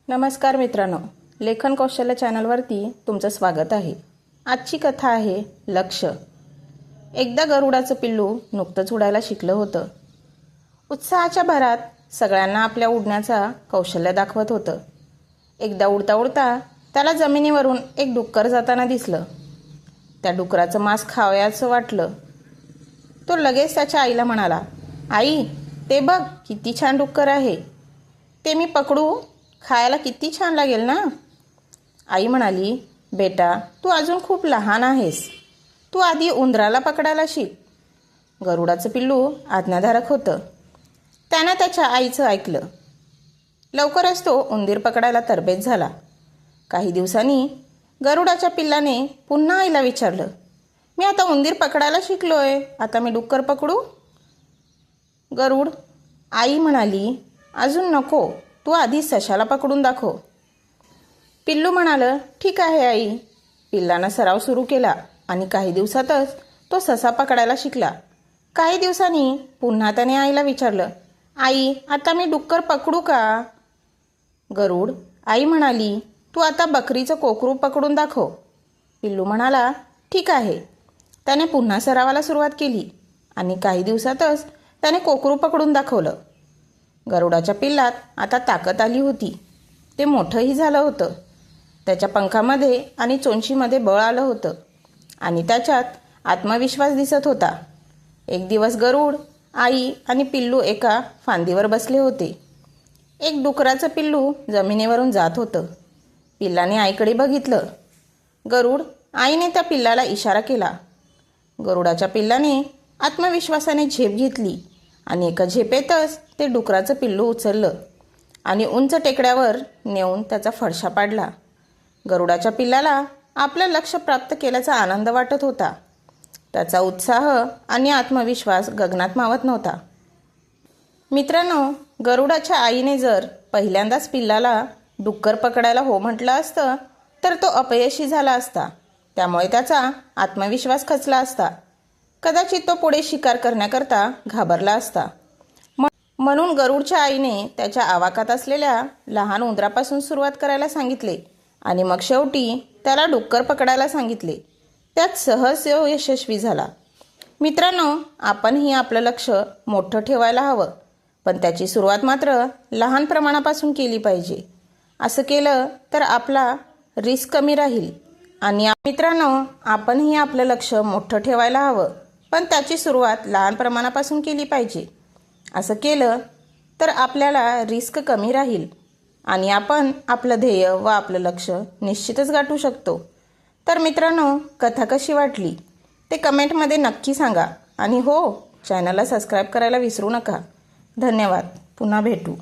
नमस्कार मित्रांनो, लेखन कौशल्य चॅनलवरती तुमचं स्वागत आहे। आजची कथा आहे लक्ष। एकदा गरुडाचं पिल्लू नुकतंच उडायला शिकलं होतं। उत्साहाच्या भरात सगळ्यांना आपल्या उडण्याचा कौशल्य दाखवत होतं। एकदा उडता उडता त्याला जमिनीवरून एक डुक्कर जाताना दिसलं। त्या डुकराचं मांस खावयाचं वाटलं। तो लगेच त्याच्या आईला म्हणाला, आई, ते बघ किती छान डुक्कर आहे, ते मी पकडू? खायला किती छान लागेल ना। आई म्हणाली, बेटा, तू अजून खूप लहान आहेस, तू आधी उंदराला पकडायला शिक। गरुडाचं पिल्लू आज्ञाधारक होतं। त्यानं त्याच्या आईचं ऐकलं। लवकरच तो उंदीर पकडायला तरबेज झाला। काही दिवसांनी गरुडाच्या पिल्लाने पुन्हा आईला विचारलं, मी आता उंदीर पकडायला शिकलोय, आता मी डुक्कर पकडू? आई म्हणाली, अजून नको, तू आधी सशाला पकडून दाखव। पिल्लू म्हणालं, ठीक आहे आई। पिल्लानं सराव सुरू केला आणि काही दिवसातच तो ससा पकडायला शिकला। काही दिवसांनी पुन्हा त्याने आईला विचारलं, आई, आता मी डुक्कर पकडू का? आई म्हणाली, तू आता बकरीचं कोकरू पकडून दाखव। पिल्लू म्हणाला, ठीक आहे। त्याने पुन्हा सरावाला सुरुवात केली आणि काही दिवसातच त्याने कोकरू पकडून दाखवलं। गरुडाच्या पिल्लात आता ताकद आली होती। ते मोठंही झालं होतं। त्याच्या पंखामध्ये आणि चोंचीमध्ये बळ आलं होतं आणि त्याच्यात आत्मविश्वास दिसत होता। एक दिवस गरुड, आई आणि पिल्लू एका फांदीवर बसले होते। एक डुकराचं पिल्लू जमिनीवरून जात होतं। पिल्लाने आईकडे बघितलं। आईने त्या पिल्लाला इशारा केला। गरुडाच्या पिल्लाने आत्मविश्वासाने झेप घेतली आणि एका झेपेतच ते डुकराचं पिल्लू उचललं आणि उंच टेकड्यावर नेऊन त्याचा फडशा पाडला। गरुडाच्या पिल्लाला आपलं लक्ष्य प्राप्त केल्याचा आनंद वाटत होता। त्याचा उत्साह आणि आत्मविश्वास गगनात मावत नव्हता। मित्रांनो, गरुडाच्या आईने जर पहिल्यांदाच पिल्लाला डुक्कर पकडायला हो म्हटलं असतं तर तो अपयशी झाला असता। त्यामुळे त्याचा आत्मविश्वास खचला असता। कदाचित तो पुढे शिकार करण्याकरता घाबरला असता। म्हणून गरुडच्या आईने त्याच्या आवाकात असलेल्या लहान उंदरापासून सुरुवात करायला सांगितले आणि मग शेवटी त्याला डुक्कर पकडायला सांगितले। त्यात सहज यशस्वी झाला। मित्रांनो, आपणही आपलं लक्ष मोठं ठेवायला हवं, पण त्याची सुरुवात मात्र लहान प्रमाणापासून केली पाहिजे। असं केलं तर आपला रिस्क कमी राहील आणि मित्रांनो, आपणही आपलं लक्ष मोठं ठेवायला हवं, पण त्याची सुरुवात लहान प्रमाणापासून केली पाहिजे। असं केलं तर आपल्याला रिस्क कमी राहील आणि आपण आपलं ध्येय व आपलं लक्ष निश्चितच गाठू शकतो। तर मित्रांनो, कथा कशी वाटली ते कमेंटमध्ये नक्की सांगा आणि हो, चॅनलला सबस्क्राईब करायला विसरू नका। धन्यवाद। पुन्हा भेटू।